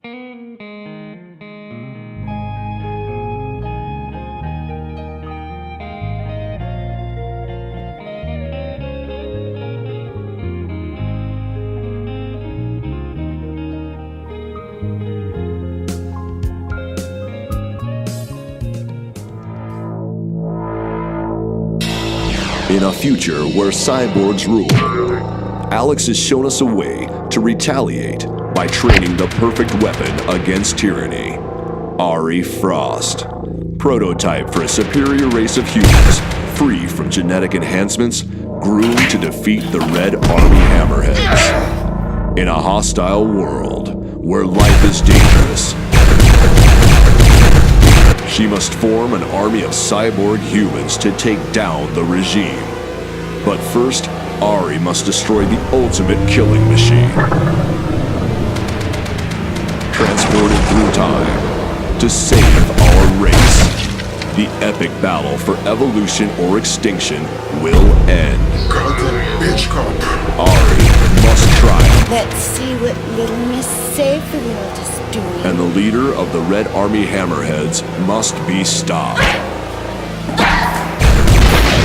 In a future where cyborgs rule, Alex has shown us a way to retaliate by training the perfect weapon against tyranny. Ari Frost, prototype for a superior race of humans, free from genetic enhancements, groomed to defeat the Red Army Hammerheads. In a hostile world where life is dangerous, she must form an army of cyborg humans to take down the regime. But first, Ari must destroy the ultimate killing machine. Transported through time to save our race. The epic battle for evolution or extinction will end. Goddamn bitch cop. Ari must triumph. Let's see what little Miss Save-the-World is doing. And the leader of the Red Army Hammerheads must be stopped.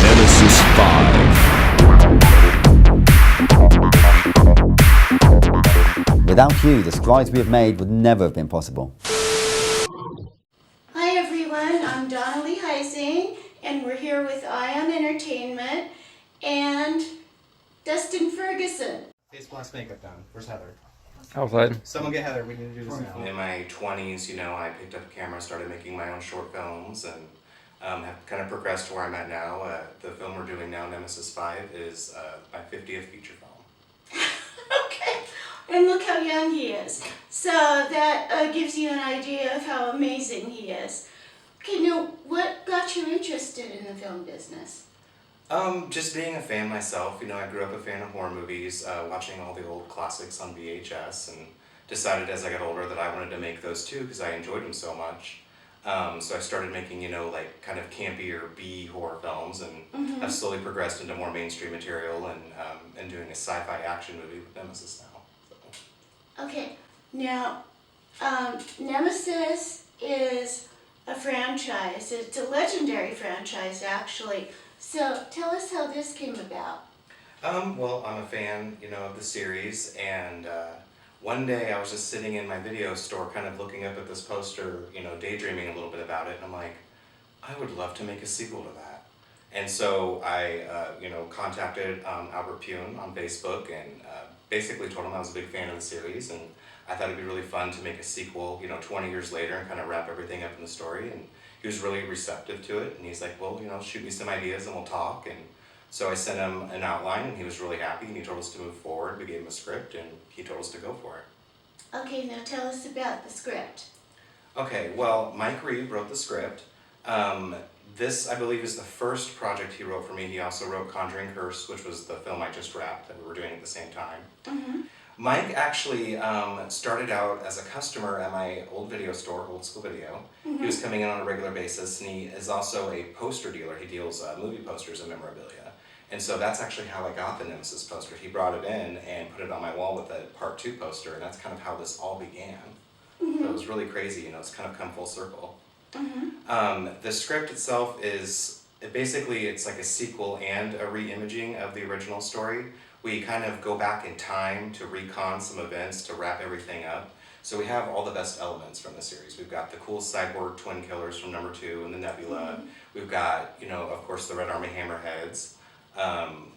Nemesis 5. Without you, the strides we have made would never have been possible. Hi everyone, I'm Donna Lee Heising, and we're here with Ion Entertainment and Dustin Ferguson. Face blast makeup done. Where's Heather? Outside. Someone get Heather. We need to do this now. In my 20s, I picked up a camera, started making my own short films, and have kind of progressed to where I'm at now. The film we're doing now, Nemesis 5, is my 50th feature film. Okay, and look how young he is. So that gives you an idea of how amazing he is. Okay, now what got you interested in the film business? Just being a fan myself. I grew up a fan of horror movies, watching all the old classics on VHS, and decided as I got older that I wanted to make those too because I enjoyed them so much. So I started making, like kind of campier B horror films, and I've slowly progressed into more mainstream material and doing a sci-fi action movie with Nemesis now. So. Okay, now Nemesis is a franchise. It's a legendary franchise, actually. So tell us how this came about. Well, I'm a fan, of the series, and one day I was just sitting in my video store kind of looking up at this poster, daydreaming a little bit about it, and I'm like, I would love to make a sequel to that. And so I, contacted Albert Pune on Facebook and basically told him I was a big fan of the series, and I thought it'd be really fun to make a sequel, 20 years later and kind of wrap everything up in the story. And he was really receptive to it, and he's like, well, shoot me some ideas and we'll talk. And so I sent him an outline, and he was really happy, and he told us to move forward. We gave him a script, and he told us to go for it. Okay, now tell us about the script. Okay, well, Mike Reed wrote the script. This, I believe, is the first project he wrote for me. He also wrote Conjuring Curse, which was the film I just wrapped that we were doing at the same time. Mm-hmm. Mike actually started out as a customer at my old video store, Old School Video. Mm-hmm. He was coming in on a regular basis, and he is also a poster dealer. He deals movie posters and memorabilia. And so that's actually how I got the Nemesis poster. He brought it in and put it on my wall with a Part 2 poster, and that's kind of how this all began. Mm-hmm. So it was really crazy, it's kind of come full circle. Mm-hmm. The script itself is, it's like a sequel and a re-imaging of the original story. We kind of go back in time to recon some events to wrap everything up. So we have all the best elements from the series. We've got the cool cyborg twin killers from number 2 and the Nebula. Mm-hmm. We've got, of course, the Red Army Hammerheads.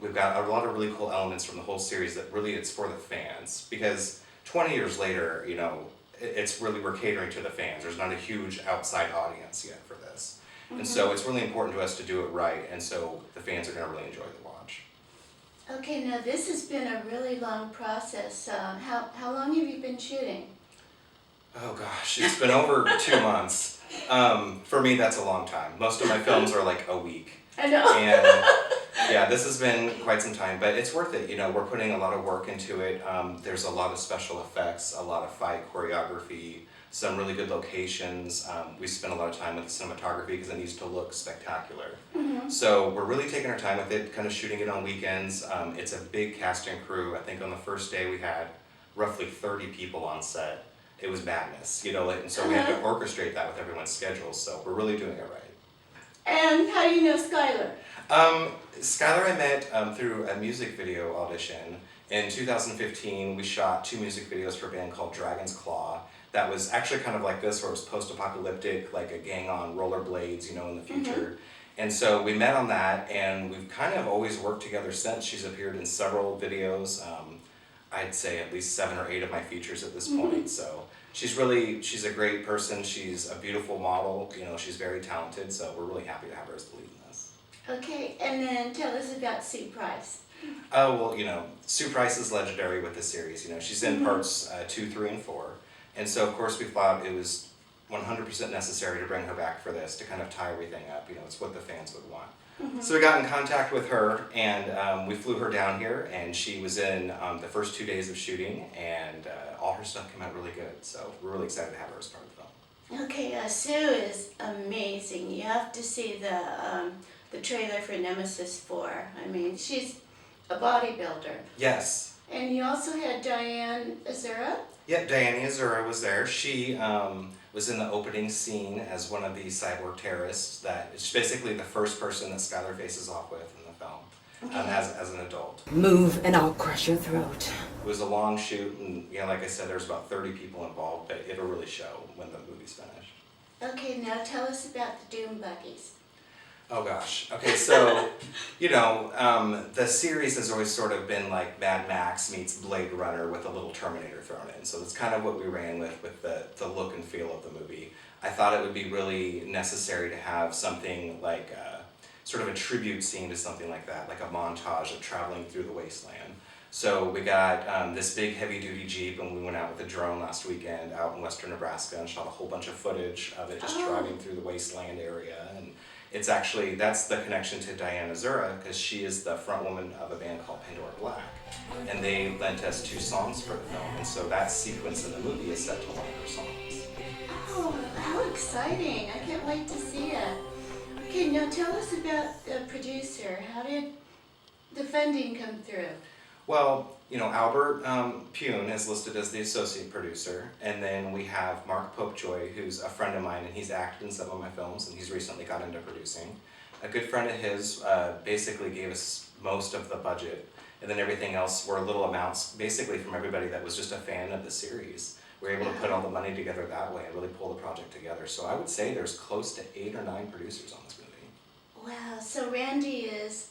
We've got a lot of really cool elements from the whole series that really it's for the fans. Because 20 years later, it's really, we're catering to the fans. There's not a huge outside audience yet for this. Mm-hmm. And so it's really important to us to do it right, and so the fans are going to really enjoy the watch. Okay, now this has been a really long process. How long have you been shooting? Oh gosh, it's been over 2 months. For me, that's a long time. Most of my films are like a week. I know. And yeah, this has been quite some time, but it's worth it. We're putting a lot of work into it. There's a lot of special effects, a lot of fight choreography, some really good locations. We spent a lot of time with the cinematography because it needs to look spectacular. Mm-hmm. So we're really taking our time with it, kind of shooting it on weekends. It's a big cast and crew. I think on the first day we had roughly 30 people on set. it was madness, and so we had to orchestrate that with everyone's schedules, so we're really doing it right. And how do you know Skylar? Skylar I met through a music video audition. In 2015, we shot 2 music videos for a band called Dragon's Claw. That was actually kind of like this, where it was post-apocalyptic, like a gang on rollerblades, in the future. And so we met on that, and we've kind of always worked together since. She's appeared in several videos. I'd say at least 7 or 8 of my features at this point. So she's a great person. She's a beautiful model. She's very talented. So we're really happy to have her as the lead in this. Okay, and then tell us about Sue Price. Oh, well, Sue Price is legendary with the series. She's in parts 2, 3, and 4. And so, of course, we thought it was 100% necessary to bring her back for this, to kind of tie everything up. It's what the fans would want. So we got in contact with her, and we flew her down here, and she was in the first 2 days of shooting, and all her stuff came out really good. So we're really excited to have her as part of the film. Okay, Sue is amazing. You have to see the trailer for Nemesis 4. I mean, she's a bodybuilder. Yes. And you also had Daiane Azura? Yep, Daiane Azura was there. She was in the opening scene as one of the cyborg terrorists. That is basically the first person that Skylar faces off with in the film, as an adult. Move and I'll crush your throat. It was a long shoot, and like I said, there's about 30 people involved, but it'll really show when the movie's finished. Okay, now tell us about the Doom Buggies. Oh gosh. Okay, so, the series has always sort of been like Mad Max meets Blade Runner with a little Terminator thrown in. So that's kind of what we ran with the look and feel of the movie. I thought it would be really necessary to have something like sort of a tribute scene to something like that, like a montage of traveling through the wasteland. So we got this big heavy-duty Jeep, and we went out with a drone last weekend out in western Nebraska and shot a whole bunch of footage of it just driving through the wasteland area. And it's actually, that's the connection to Daiane Azura, because she is the front woman of a band called Pandora Black. And they lent us 2 songs for the film, and so that sequence in the movie is set to one of her songs. Oh, how exciting. I can't wait to see it. Okay, now tell us about the producer. How did the funding come through? Well, Albert Pune is listed as the associate producer, and then we have Mark Popejoy, who's a friend of mine, and he's acted in some of my films, and he's recently got into producing. A good friend of his basically gave us most of the budget, and then everything else were little amounts, basically from everybody that was just a fan of the series. We were able to put all the money together that way and really pull the project together. So I would say there's close to 8 or 9 producers on this movie. Wow, so Randy is...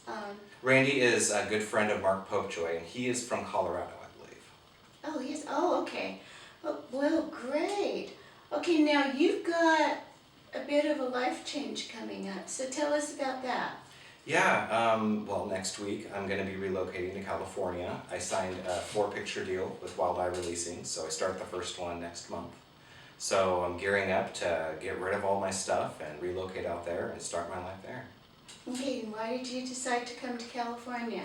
Randy is a good friend of Mark Popejoy, and he is from Colorado, I believe. Oh, he is? Oh, okay. Oh, well, great. Okay, now you've got a bit of a life change coming up, so tell us about that. Yeah, well, next week I'm going to be relocating to California. I signed a 4-picture deal with Wild Eye Releasing, so I start the first one next month. So I'm gearing up to get rid of all my stuff and relocate out there and start my life there. Okay, and why did you decide to come to California?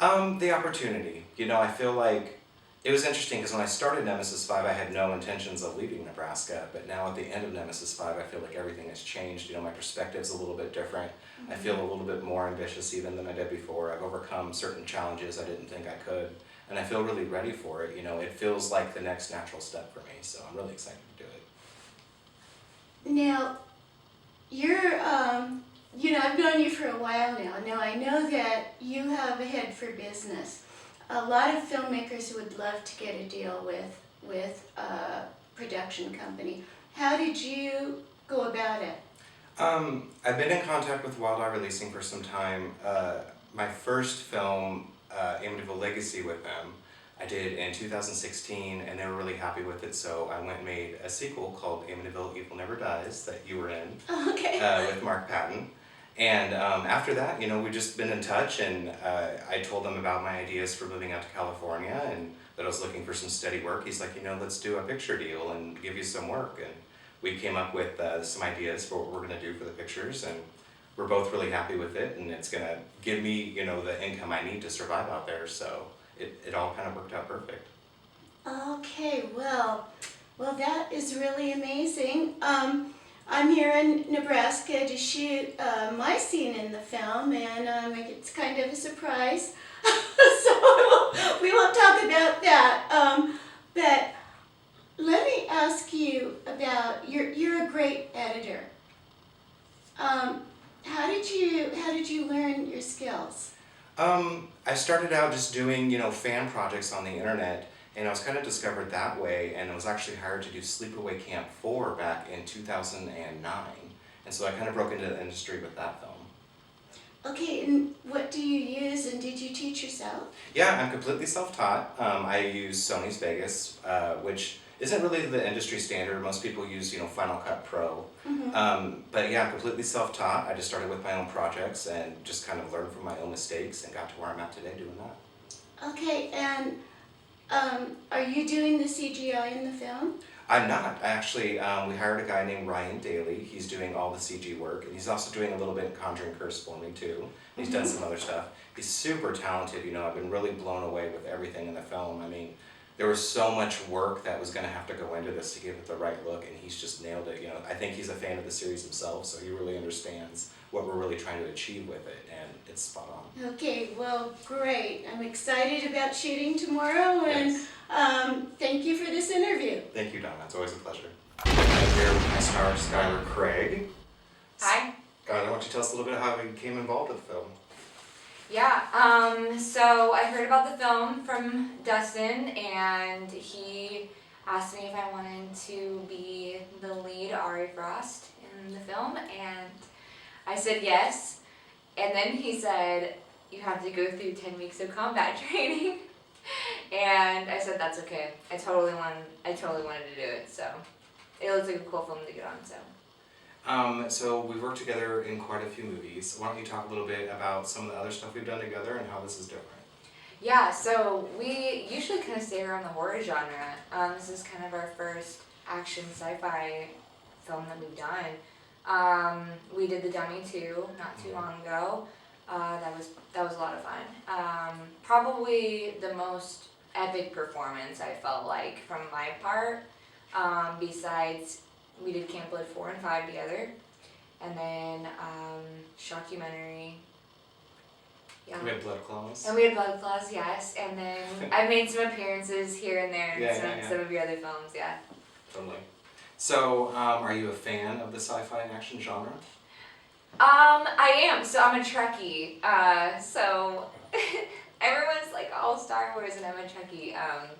The opportunity. I feel like it was interesting because when I started Nemesis 5, I had no intentions of leaving Nebraska, but now at the end of Nemesis 5, I feel like everything has changed. My perspective's a little bit different. I feel a little bit more ambitious even than I did before. I've overcome certain challenges I didn't think I could, and I feel really ready for it. It feels like the next natural step for me, so I'm really excited to do it. Now, you're, I've known you for a while now. Now, I know that you have a head for business. A lot of filmmakers would love to get a deal with a production company. How did you go about it? I've been in contact with Wild Eye Releasing for some time. My first film, Amityville Legacy, with them, I did in 2016, and they were really happy with it, so I went and made a sequel called Amityville Evil Never Dies that you were in, with Mark Patton. And after that, we've just been in touch, and I told him about my ideas for moving out to California and that I was looking for some steady work. He's like, let's do a picture deal and give you some work. And we came up with some ideas for what we're going to do for the pictures, and we're both really happy with it, and it's going to give me, the income I need to survive out there. So it all kind of worked out perfect. Okay, well, that is really amazing. I'm here in Nebraska to shoot my scene in the film, and it's kind of a surprise, so we won't talk about that. But let me ask you about, you're a great editor. How did you learn your skills? I started out just doing, fan projects on the internet, and I was kind of discovered that way, and I was actually hired to do Sleepaway Camp 4 back in 2009, and so I kind of broke into the industry with that film. Okay, and what do you use, and did you teach yourself? Yeah, I'm completely self-taught. I use Sony's Vegas, which isn't really the industry standard. Most people use, Final Cut Pro. But yeah, I'm completely self-taught. I just started with my own projects and just kind of learned from my own mistakes and got to where I'm at today doing that. Okay, and are you doing the CGI in the film? I'm not. Actually, we hired a guy named Ryan Daly. He's doing all the CG work, and he's also doing a little bit in Conjuring Curse for me too. He's done some other stuff. He's super talented. I've been really blown away with everything in the film. I mean, there was so much work that was going to have to go into this to give it the right look, and he's just nailed it. I think he's a fan of the series himself, so he really understands what we're really trying to achieve with it, and it's spot on. Okay, well, great. I'm excited about shooting tomorrow, and Yes. Thank you for this interview. Thank you, Donna. It's always a pleasure. I'm here with my star, Skylar Craig. Hi. Skylar, why don't you tell us a little bit how you became involved with the film? Yeah, so I heard about the film from Dustin, and he asked me if I wanted to be the lead Ari Frost in the film, and I said yes. And then he said, you have to go through 10 weeks of combat training. And I said, that's okay. I totally wanted to do it, so it looks like a cool film to get on, so. So we've worked together in quite a few movies. Why don't you talk a little bit about some of the other stuff we've done together and how this is different? Yeah, so we usually kind of stay around the horror genre. This is kind of our first action sci-fi film that we've done. We did The Dummy 2 not too long ago. That was a lot of fun. Probably the most epic performance I felt like from my part. Besides, we did Camp Blood 4 and 5 together, and then Shockumentary. Yeah. We had Blood Claws. And we had Blood Claws, yes. And then I made some appearances here and there in some of your other films, yeah. Totally. So, are you a fan of the sci-fi and action genre? I am. So I'm a Trekkie. So everyone's like, oh, Star Wars, and I'm a Trekkie.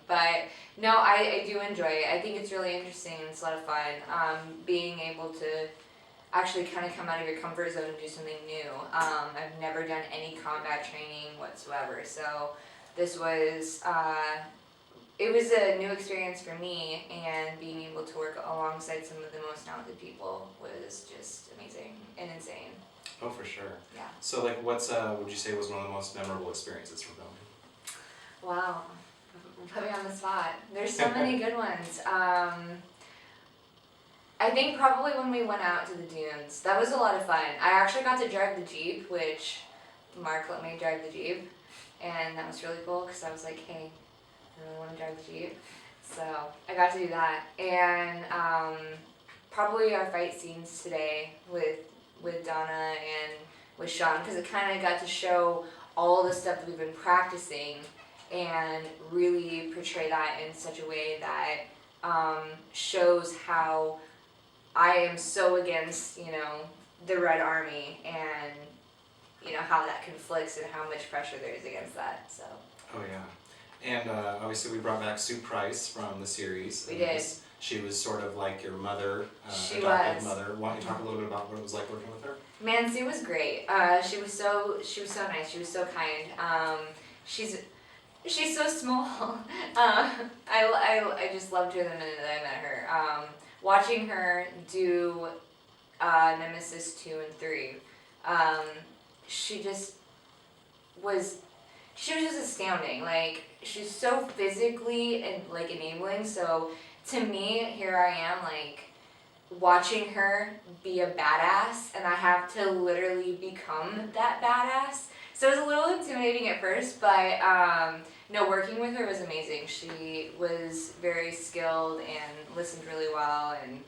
But no, I do enjoy it. I think it's really interesting. It's a lot of fun. Being able to actually kind of come out of your comfort zone and do something new. I've never done any combat training whatsoever. So this was, it was a new experience for me, and being able to work alongside some of the most talented people was just amazing and insane. Oh, for sure. Yeah. So, like, what's would you say was one of the most memorable experiences from filming? Wow. Put me on the spot. There's so many good ones. I think probably when we went out to the dunes, that was a lot of fun. I actually got to drive the Jeep, which Mark let me drive the Jeep, and that was really cool because I was like, hey, I really want to drive the Jeep. So I got to do that. And probably our fight scenes today with Donna and with Sean, because it kind of got to show all the stuff that we've been practicing and really portray that in such a way that shows how I am so against, the Red Army, and, how that conflicts and how much pressure there is against that, so. Oh, yeah. And obviously we brought back Sue Price from the series. We did. She was sort of like your mother, She adopted was. mother. Why don't you talk a little bit about what it was like working with her? Man, Sue was great. She was so nice. She was so kind. She's so small. I just loved her the minute that I met her. Watching her do Nemesis 2 and 3, she was just astounding. Like, she's so physically and like enabling. So to me, here I am, like, watching her be a badass, and I have to literally become that badass. So it was a little intimidating at first, but no, working with her was amazing. She was very skilled and listened really well, and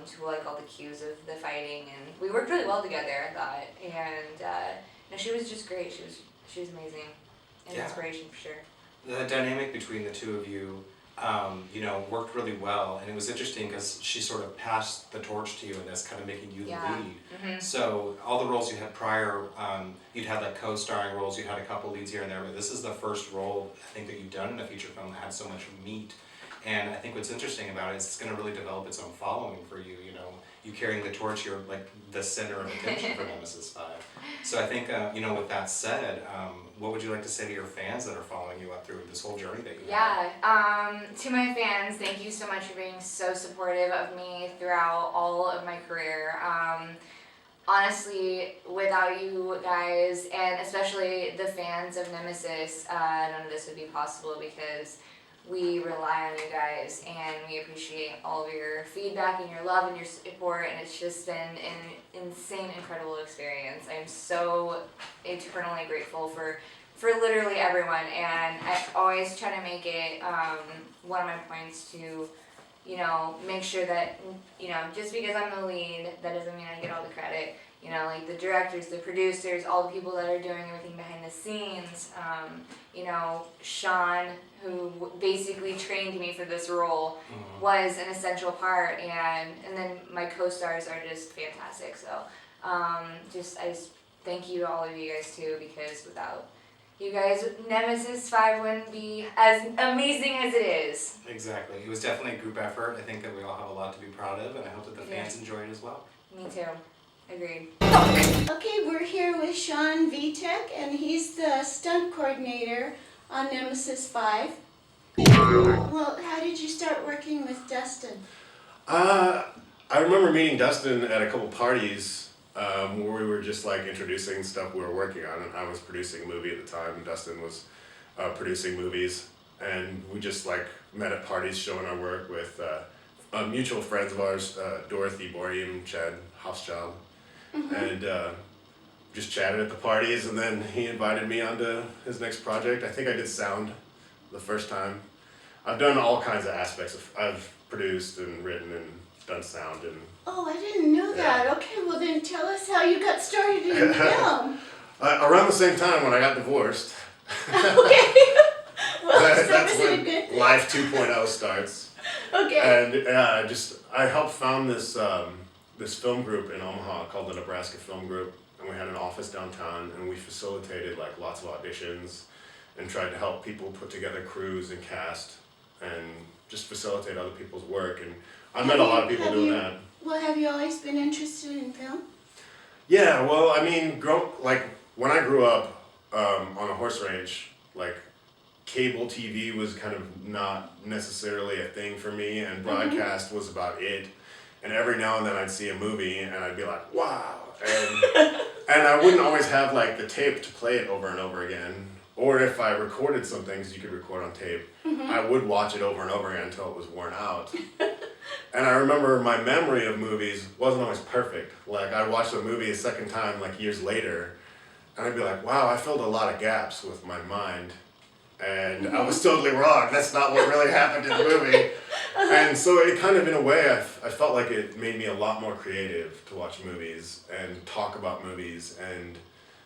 to like all the cues of the fighting, and we worked really well together, I thought. And no, she was just great. She was amazing, and Yeah. inspiration for sure. The dynamic between the two of you worked really well, and it was interesting because she sort of passed the torch to you in this, kind of making you the lead. Mm-hmm. So all the roles you had prior, you'd had like co-starring roles, you had a couple leads here and there, but this is the first role I think that you've done in a feature film that had so much meat. And I think what's interesting about it is it's going to really develop its own following for you. You carrying the torch, you're like the center of attention for Nemesis 5. So I think, with that said, what would you like to say to your fans that are following you up through this whole journey that you had? Yeah, to my fans, thank you so much for being so supportive of me throughout all of my career. Honestly, without you guys, and especially the fans of Nemesis, none of this would be possible because we rely on you guys and we appreciate all of your feedback and your love and your support, and it's just been an insane, incredible experience. I'm so eternally grateful for literally everyone, and I always try to make it one of my points to make sure that, just because I'm the lead, that doesn't mean I get all the credit. Like the directors, the producers, all the people that are doing everything behind the scenes. Sean, who basically trained me for this role, was an essential part, and then my co-stars are just fantastic. So, I just thank you to all of you guys too, because without you guys, Nemesis 5 wouldn't be as amazing as it is. Exactly. It was definitely a group effort. I think that we all have a lot to be proud of, and I hope that the fans enjoy it as well. Me too. Agreed. Okay, we're here with Sean Vitek, and he's the stunt coordinator on Nemesis 5. Well, how did you start working with Dustin? I remember meeting Dustin at a couple parties where we were just like introducing stuff we were working on, and I was producing a movie at the time, and Dustin was producing movies, and we just like met at parties showing our work with mutual friends of ours, Dorothy Boreum, Chad Hofschild, and just chatted at the parties, and then he invited me onto his next project. I think I did sound the first time. I've done all kinds of aspects. I've produced and written and done sound and. Oh, I didn't know that. Okay, well then tell us how you got started in film. Around the same time when I got divorced. Okay. Well, that's was it a when good thing? Life 2.0 starts. Okay. And I helped found this this film group in Omaha called the Nebraska Film Group, and we had an office downtown, and we facilitated like lots of auditions and tried to help people put together crews and cast and just facilitate other people's work. And I met a lot of people doing that. Well, have you always been interested in film? Yeah, well, I mean, when I grew up on a horse ranch, like cable TV was kind of not necessarily a thing for me, and broadcast was about it. And every now and then I'd see a movie and I'd be like, wow. And I wouldn't always have like the tape to play it over and over again. Or if I recorded some things you could record on tape, I would watch it over and over again until it was worn out. And I remember my memory of movies wasn't always perfect. Like I'd watch a movie a second time like years later, and I'd be like, wow, I filled a lot of gaps with my mind. And I was totally wrong. That's not what really happened in the movie. And so it kind of, in a way, I felt like it made me a lot more creative to watch movies and talk about movies. And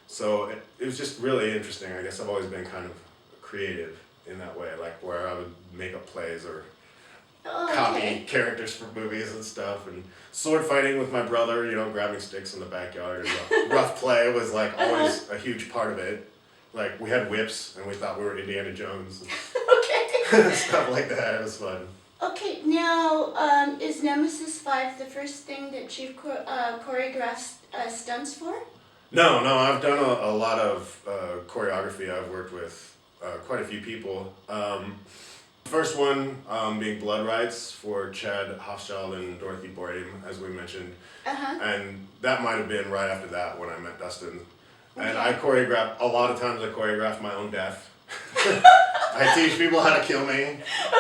so it was just really interesting. I guess I've always been kind of creative in that way, like where I would make up plays or copy characters for movies and stuff. And sword fighting with my brother, grabbing sticks in the backyard. And rough play was like always a huge part of it. Like, we had whips, and we thought we were Indiana Jones. Okay. Stuff like that. It was fun. Okay, now, is Nemesis 5 the first thing that you've choreographed stunts for? No, I've done a lot of choreography. I've worked with quite a few people. First one being Blood Rights for Chad Hofschild and Dorothy Boreum, as we mentioned. And that might have been right after that when I met Dustin. And I choreographed, a lot of times I choreographed my own death. I teach people how to kill me. Okay.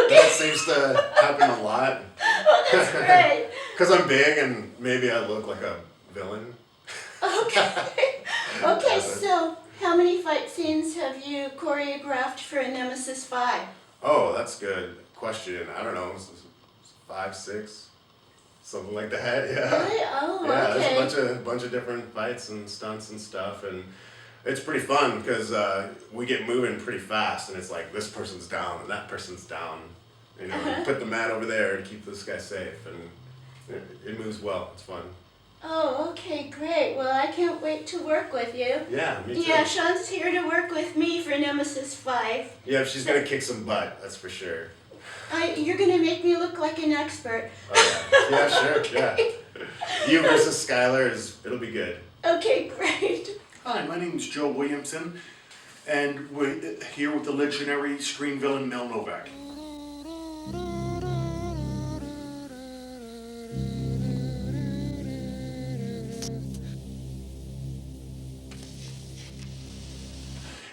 That seems to happen a lot. Oh, that's great. Because I'm big and maybe I look like a villain. Okay. Okay, so how many fight scenes have you choreographed for Nemesis 5? Oh, that's a good question. I don't know, 5, 6? Something like that, yeah. Really? Oh, yeah, okay. there's a bunch of different fights and stunts and stuff, and it's pretty fun because we get moving pretty fast, and it's like this person's down and that person's down, You know, and put the mat over there and keep this guy safe, and it moves well. It's fun. Oh, okay, great. Well, I can't wait to work with you. Yeah, me too. Yeah, Sean's here to work with me for Nemesis 5. Yeah, she's gonna kick some butt. That's for sure. You're gonna make me look like an expert. Oh, yeah. Yeah, sure. Yeah. You versus Skylar it'll be good. Okay, great. Hi, my name is Joe Williamson, and we're here with the legendary screen villain Mel Novak.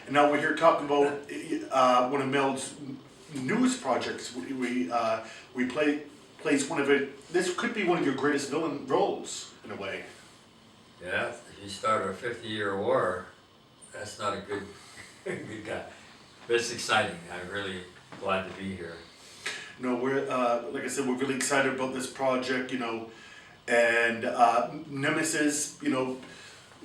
And now we're here talking about one of Mel's newest projects. We plays one of it. This could be one of your greatest villain roles in a way. Yeah, if you start a 50-year war, that's not a good guy. But it's exciting. I'm really glad to be here. No, we're like I said, we're really excited about this project. And Nemesis.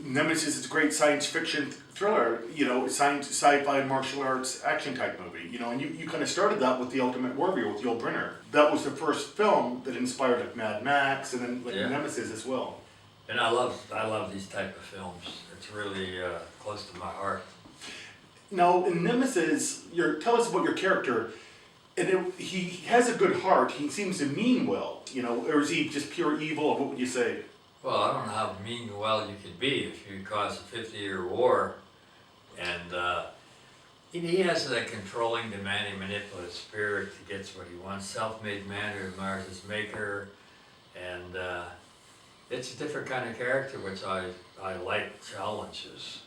Nemesis is a great science fiction thriller. Sci-fi martial arts action type movie. And you kind of started that with The Ultimate Warrior with Yul Brynner. That was the first film that inspired like Mad Max and then Yeah. Nemesis as well. And I love these type of films. It's really close to my heart. Now, in Nemesis, tell us about your character. And he has a good heart. He seems to mean well, or is he just pure evil? Or what would you say? Well, I don't know how mean well you could be if you cause a 50-year war. And he has that controlling, demanding, manipulative spirit that gets what he wants. Self-made man who admires his maker. And it's a different kind of character, which I like challenges.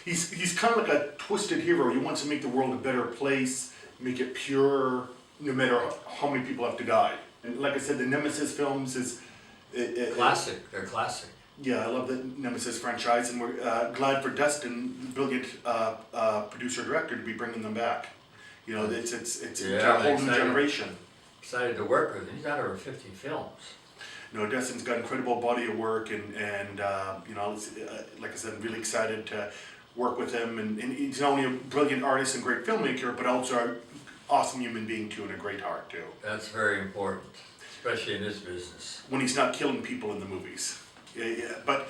He's kind of like a twisted hero. He wants to make the world a better place, make it pure, no matter how many people have to die. And like I said, the Nemesis films is... Classic. They're classic. Yeah, I love the Nemesis franchise, and we're glad for Dustin, the brilliant producer-director, to be bringing them back. It's a whole new generation. Excited to work with him. He's got over 50 films. No, Dustin's got an incredible body of work, and like I said, I'm really excited to work with him. And he's not only a brilliant artist and great filmmaker, but also an awesome human being too, and a great heart too. That's very important, especially in this business. When he's not killing people in the movies. Yeah. But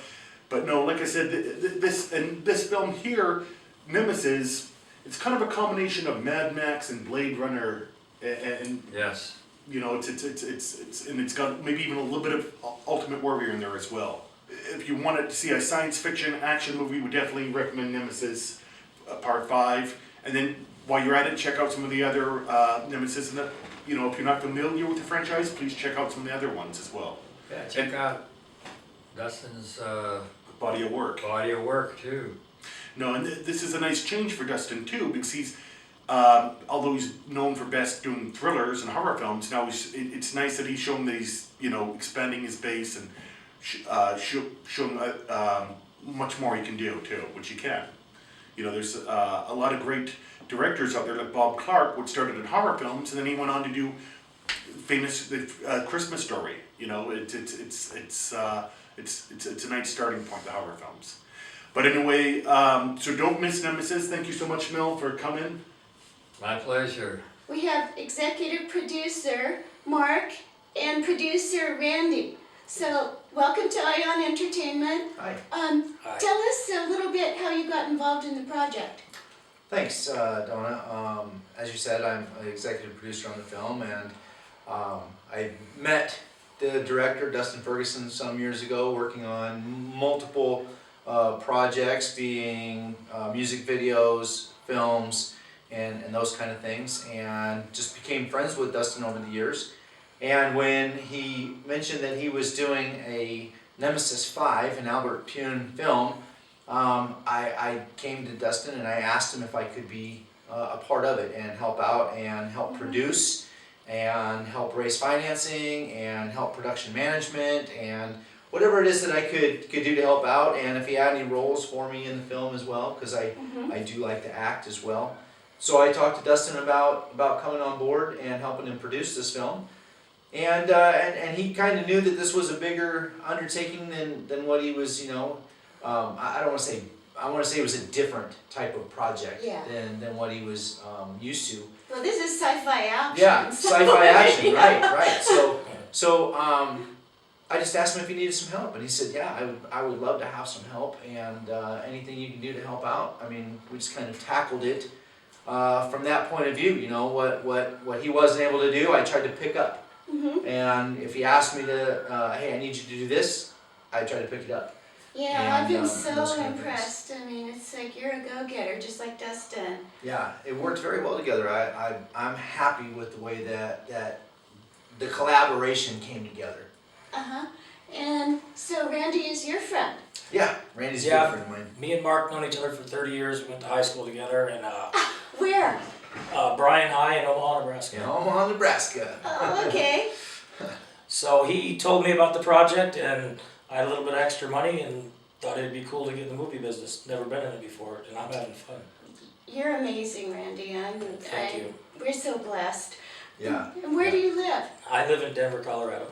no, like I said, this film here, Nemesis, it's kind of a combination of Mad Max and Blade Runner, and yes. It's got maybe even a little bit of Ultimate Warrior in there as well. If you wanted to see a science fiction action movie, we definitely recommend Nemesis Part 5. And then while you're at it, check out some of the other Nemesis. And if you're not familiar with the franchise, please check out some of the other ones as well. Yeah, check out Dustin's body of work. Body of work too. No, and this is a nice change for Dustin too, because he's although he's known for best doing thrillers and horror films, now it's nice that he's shown that he's expanding his base and showing much more he can do too, which he can. There's a lot of great directors out there like Bob Clark, which started in horror films, and then he went on to do famous Christmas Story. It's a nice starting point, the horror films. But anyway, so don't miss Nemesis. Thank you so much, Mel, for coming. My pleasure. We have executive producer Mark and producer Randy. So welcome to Ion Entertainment. Hi. Hi. Tell us a little bit how you got involved in the project. Thanks, Donna. As you said, I'm an executive producer on the film, and I met the director, Dustin Ferguson, some years ago, working on multiple projects, being music videos, films, and those kind of things, and just became friends with Dustin over the years. And when he mentioned that he was doing a Nemesis 5, an Albert Pune film, I came to Dustin and I asked him if I could be a part of it and help out and help produce and help raise financing and help production management and whatever it is that I could do to help out, and if he had any roles for me in the film as well, because I do like to act as well. So I talked to Dustin about coming on board and helping him produce this film. And he kind of knew that this was a bigger undertaking than what he was, I don't want to say I want to say it was a different type of project Yeah. than what he was used to. Well, this is sci-fi action. Yeah, so- sci-fi action, Yeah. right. So I just asked him if he needed some help, and he said, yeah, I would love to have some help, and anything you can do to help out. I mean, we just kind of tackled it from that point of view. You know, what he wasn't able to do, I tried to pick up. Mhm. And if he asked me to, hey, I need you to do this, I tried to pick it up. Yeah, I've been And, so those kind of impressed. I mean, it's like you're a go-getter, just like Dustin. Yeah, it worked very well together. I'm happy with the way that the collaboration came together. Uh-huh. And so Randy is your friend. Yeah, Randy's a Yeah. good friend of mine. Me and Mark known each other for 30 years. We went to high school together, and Where? Bryan High in Omaha, Nebraska. In Omaha, Nebraska. Oh, okay. So he told me about the project, and I had a little bit of extra money and thought it'd be cool to get in the movie business. Never been in it before, and I'm having fun. You're amazing, Randy. Thank you. We're so blessed. Yeah. And where do you live? I live in Denver, Colorado.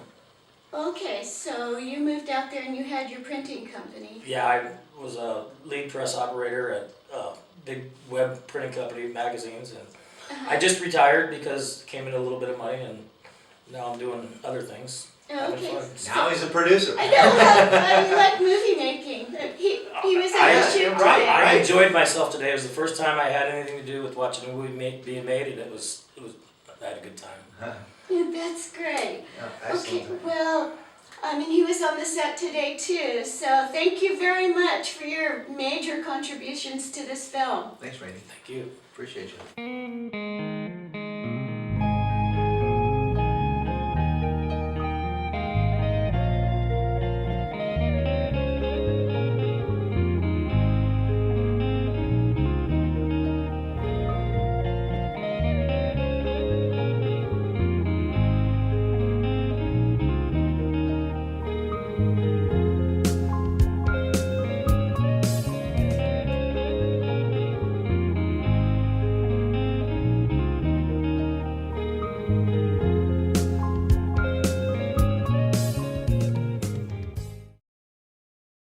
Okay, so you moved out there and you had your printing company. Yeah, I was a lead press operator at a big web printing company, magazines, and I just retired because it came in a little bit of money, and now I'm doing other things. Having Okay. fun. Now he's a producer. I know, how do you like movie making? He was at the shoot today. I enjoyed myself today. It was the first time I had anything to do with watching a movie being made, and I had a good time. Yeah, that's great. Yeah, Okay, excellent. well, I mean, he was on the set today too, so thank you very much for your major contributions to this film. Thanks, Randy. Thank you. Appreciate you.